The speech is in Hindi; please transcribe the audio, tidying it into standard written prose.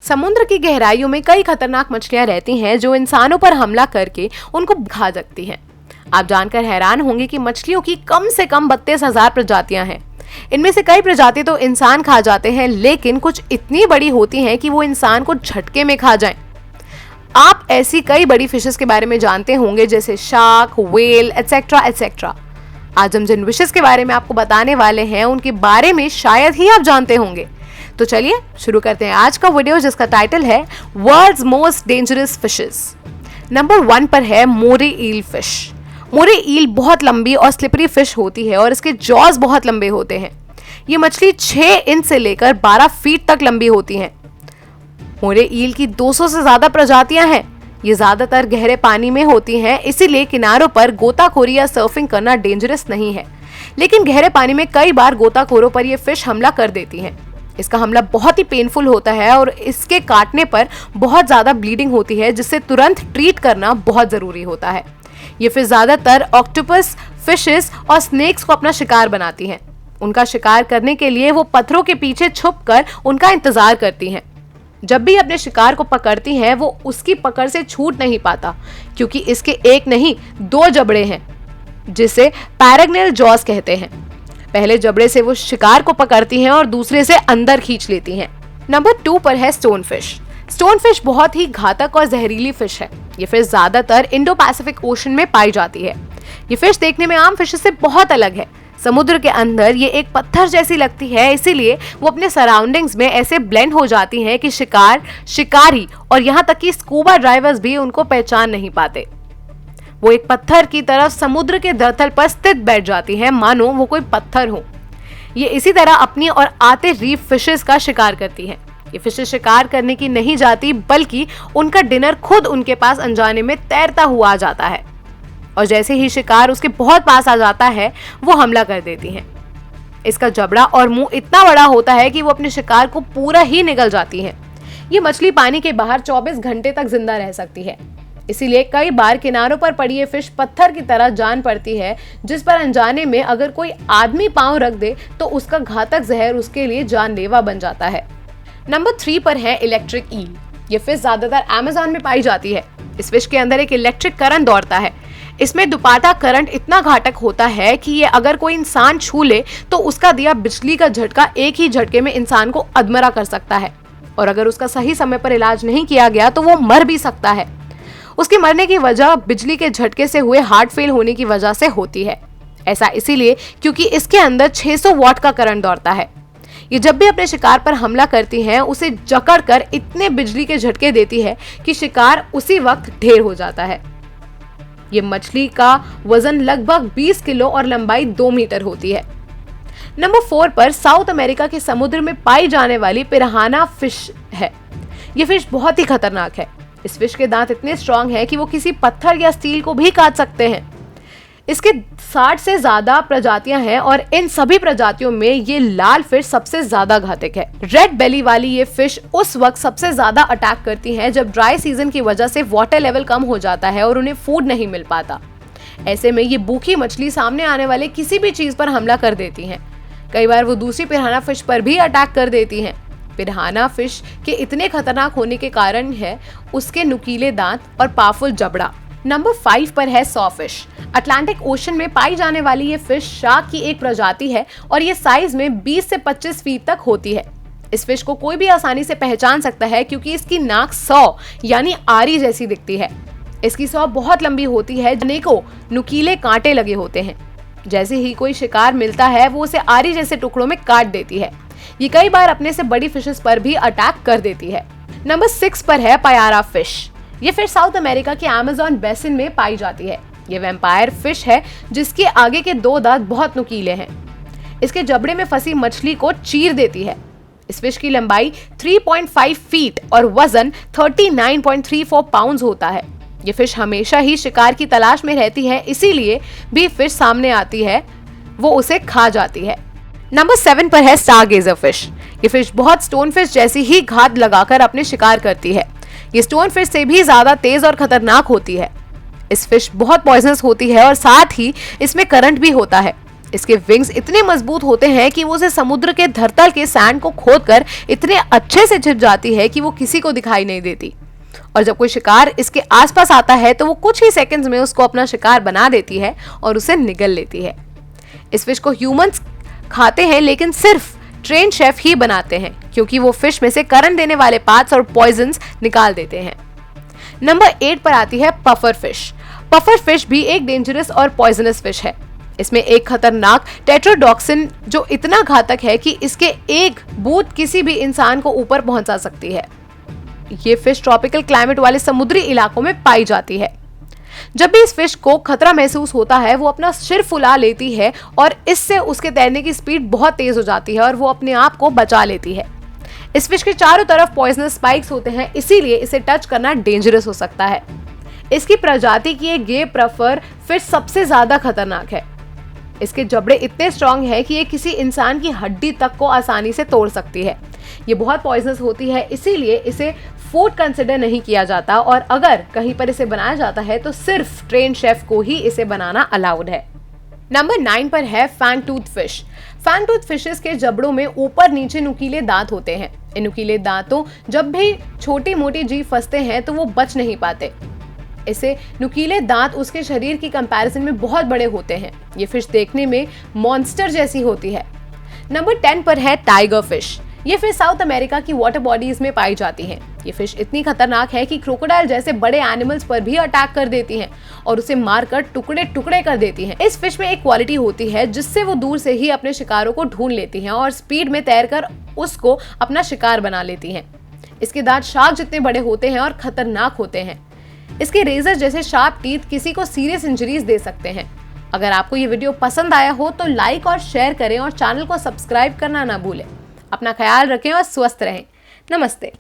समुद्र की गहराइयों में कई खतरनाक मछलियां रहती हैं जो इंसानों पर हमला करके उनको खा सकती हैं। आप जानकर हैरान होंगे कि मछलियों की कम से कम 32,000 प्रजातियां हैं। इनमें से कई प्रजाति तो इंसान खा जाते हैं, लेकिन कुछ इतनी बड़ी होती हैं कि वो इंसान को झटके में खा जाएं। आप ऐसी कई बड़ी फिशेस के बारे में जानते होंगे, जैसे शार्क, व्हेल, एटसेट्रा एटसेट्रा। आज हम जिन फिशेस के बारे में आपको बताने वाले हैं उनके बारे में शायद ही आप जानते होंगे। तो चलिए शुरू करते हैं आज का वीडियो, जिसका टाइटल है world's most dangerous fishes. Number 1 पर है मोरे ईल फिश। मोरे ईल बहुत लंबी और स्लिपरी फिश होती है और इसके जॉज बहुत लंबे होते हैं। ये मछली 6 इंच से लेकर 12 फीट तक लंबी होती हैं। मोरे ईल की 200 से ज्यादा प्रजातियां हैं। ये ज्यादातर गहरे पानी में होती हैं, इसीलिए किनारों पर गोताखोरी या सर्फिंग करना डेंजरस नहीं है। लेकिन गहरे पानी में कई बार गोताखोरों पर ये फिश हमला कर देती हैं। इसका हमला बहुत ही पेनफुल होता है और इसके काटने पर बहुत ज्यादा ब्लीडिंग होती है, जिससे तुरंत ट्रीट करना बहुत जरूरी होता है। ये फिश ज्यादातर ऑक्टोपस, फिशेस और स्नेक्स को अपना शिकार बनाती हैं। उनका शिकार करने के लिए वो पत्थरों के पीछे छुपकर उनका इंतजार करती हैं। जब भी अपने शिकार को पकड़ती हैं, वो उसकी पकड़ से छूट नहीं पाता, क्योंकि इसके एक नहीं 2 जबड़े हैं, जिसे पैराग्नेल जॉस कहते हैं। पहले जबड़े से वो शिकार को पकड़ती हैं और दूसरे से अंदर खींच लेती हैं। नंबर 2 पर है स्टोन फिश। स्टोन फिश बहुत ही घातक और जहरीली फिश है। ये फिश ज्यादातर इंडो पैसिफिक ओशन में पाई जाती है। ये फिश देखने में आम फिश से बहुत अलग है। समुद्र के अंदर ये एक पत्थर जैसी लगती है, इसीलिए वो अपने सराउंडिंग्स में ऐसे ब्लेंड हो जाती हैं कि शिकारी और यहाँ तक कि स्कूबा ड्राइवर्स भी उनको पहचान नहीं पाते। वो एक पत्थर की तरह समुद्र के धरातल पर स्थित बैठ जाती हैं, मानो वो कोई पत्थर हो। ये इसी तरह अपनी और आते रीफ फिशेस का शिकार करती हैं। ये फिशेस शिकार करने की नहीं जाती, बल्कि उनका डिनर खुद उनके पास अनजाने में तैरता हुआ आ जाता है, और जैसे ही शिकार उसके बहुत पास आ जाता है, वो हमला कर देती हैं। इसका जबड़ा और मुंह इतना बड़ा होता है कि वो अपने शिकार को पूरा ही निगल जाती है। ये मछली पानी के बाहर 24 घंटे तक जिंदा रह सकती है, इसीलिए कई बार किनारों पर पड़ी ये फिश पत्थर की तरह जान पड़ती है, जिस पर अनजाने में अगर कोई आदमी पांव रख दे तो उसका घातक जहर उसके लिए जानलेवा बन जाता है। नंबर 3 पर है इलेक्ट्रिक ईल। ये फिश ज्यादातर अमेज़न में पाई जाती है। इस फिश के अंदर एक इलेक्ट्रिक करंट दौड़ता है। इसमें दुपाटा करंट इतना घातक होता है कि ये अगर कोई इंसान छू ले तो उसका दिया बिजली का झटका एक ही झटके में इंसान को अधमरा कर सकता है, और अगर उसका सही समय पर इलाज नहीं किया गया तो वो मर भी सकता है। उसके मरने की वजह बिजली के झटके से हुए हार्ट फेल होने की वजह से होती है। ऐसा इसीलिए क्योंकि इसके अंदर 600 वॉट का करंट दौड़ता है। ये जब भी अपने शिकार पर हमला करती हैं, उसे जकड़कर इतने बिजली के झटके देती है कि शिकार उसी वक्त ढेर हो जाता है। ये मछली का वजन लगभग 20 किलो और लंबाई 2 मीटर होती है। नंबर 4 पर साउथ अमेरिका के समुद्र में पाई जाने वाली पिरान्हा फिश है। ये फिश बहुत ही खतरनाक है। इस फिश के दांत इतने स्ट्रॉन्ग हैं कि वो किसी पत्थर या स्टील को भी काट सकते हैं। इसके 60 से ज्यादा प्रजातियां हैं और इन सभी प्रजातियों में ये लाल फिश सबसे ज्यादा घातक है। रेड बेली वाली ये फिश उस वक्त सबसे ज्यादा अटैक करती हैं जब ड्राई सीजन की वजह से वाटर लेवल कम हो जाता है और उन्हें फूड नहीं मिल पाता। ऐसे में ये भूखी मछली सामने आने वाले किसी भी चीज पर हमला कर देती हैं। कई बार वो दूसरी पिरान्हा फिश पर भी अटैक कर देती हैं। पिरान्हा फिश के इतने खतरनाक होने के कारण है उसके नुकीले दांत और पावरफुल जबड़ा। नंबर 5 पर है सॉ फिश। अटलांटिक ओशन में पाई जाने वाली ये फिश शार्क की एक प्रजाति है और ये साइज में 20 से 25 फीट तक होती है। इस फिश को कोई भी आसानी से पहचान सकता है, क्योंकि इसकी नाक सॉ यानी आरी जैसी दिखती है। इसकी सॉ बहुत लंबी होती है, अनेकों नुकीले कांटे लगे होते हैं। जैसे ही कोई शिकार मिलता है, वो उसे आरी जैसे टुकड़ों में काट देती है। ये कई बार अपने से बड़ी फिशेस पर भी अटैक कर देती है। नंबर 6 पर है पायारा फिश। ये फिश साउथ अमेरिका के अमेज़न बेसिन में पाई जाती है। ये वैम्पायर फिश है जिसके आगे के 2 दांत बहुत नुकीले हैं। इसके जबड़े में फंसी मछली को चीर देती है। इस फिश की लंबाई 3.5 फीट और वजन 39.34 पाउंड होता है। ये फिश हमेशा ही शिकार की तलाश में रहती है, इसीलिए भी फिश सामने आती है वो उसे खा जाती है। नंबर 7 पर है स्टारगेजर फिश। ये फिश बहुत स्टोन फिश जैसी ही घात लगाकर अपने शिकार करती है। ये स्टोन फिश से भी ज्यादा तेज और खतरनाक होती है। इस फिश बहुत पॉइजनस होती है और साथ ही इसमें करंट भी होता है। इसके विंग्स इतने मजबूत होते हैं कि वो उसे समुद्र के धरतल के सैंड को खोदकर इतने अच्छे से छिप जाती है कि वो किसी को दिखाई नहीं देती। और जब कोई शिकार इसके आसपास आता है तो वो कुछ ही सेकंड्स में उसको अपना शिकार बना देती है और उसे निगल लेती है। इस फिश को ह्यूमंस खाते हैं, लेकिन सिर्फ ट्रेन शेफ ही बनाते हैं, क्योंकि वो फिश में से करंट देने वाले पार्ट्स और पॉइजन्स निकाल देते हैं। नंबर 8 पर आती है पफर फिश। पफर फिश भी एक डेंजरस और पॉइजनस फिश है। इसमें एक खतरनाक टेट्राडॉक्सिन जो इतना घातक है कि इसके एक बूंद किसी भी इंसान को ऊपर पहुंचा सकती है। ये फिश ट्रॉपिकल क्लाइमेट वाले समुद्री इलाकों में पाई जाती है। जब भी इस फिश को खतरा महसूस होता है, वो अपना सिर फुला लेती है और इससे उसके तैरने की स्पीड बहुत तेज हो जाती है और वो अपने आप को बचा लेती है। इस फिश के चारों तरफ पॉइजनस स्पाइक्स होते हैं, इसीलिए इसे टच करना डेंजरस हो सकता है। इसकी प्रजाति की एक गे पफर फिश सबसे ज्यादा खतरनाक है। इसके जबड़े इतने स्ट्रांग है कि ये किसी इंसान की हड्डी तक को आसानी से तोड़ सकती है। ये बहुत पॉइजनस होती है, इसीलिए इसे फूड कंसिडर नहीं किया जाता और अगर कहीं पर इसे बनाया जाता है तो सिर्फ ट्रेन शेफ को ही इसे बनाना अलाउड है। नंबर 9 पर है fang tooth fish. Fang tooth fishes के जबड़ों में ऊपर नीचे नुकीले दांत होते हैं। इन नुकीले दांतों जब भी छोटी मोटी जीव फंसते हैं तो वो बच नहीं पाते। इसे नुकीले दांत उसके शरीर की कंपैरिजन में बहुत बड़े होते हैं। ये फिश देखने में मॉन्स्टर जैसी होती है। नंबर 10 पर है टाइगर फिश। ये फिश साउथ अमेरिका की वाटर बॉडीज में पाई जाती हैं। ये फिश इतनी खतरनाक है कि क्रोकोडाइल जैसे बड़े एनिमल्स पर भी अटैक कर देती हैं और उसे मारकर टुकड़े टुकड़े कर देती हैं। इस फिश में एक क्वालिटी होती है जिससे वो दूर से ही अपने शिकारों को ढूंढ लेती हैं और स्पीड में तैरकर उसको अपना शिकार बना लेती हैं। इसके दांत शार्क जितने बड़े होते हैं और खतरनाक होते हैं। इसके रेजर जैसे शार्प टीथ किसी को सीरियस इंजरीज दे सकते हैं। अगर आपको ये वीडियो पसंद आया हो तो लाइक और शेयर करें और चैनल को सब्सक्राइब करना ना भूलें। अपना ख्याल रखें और स्वस्थ रहें। नमस्ते।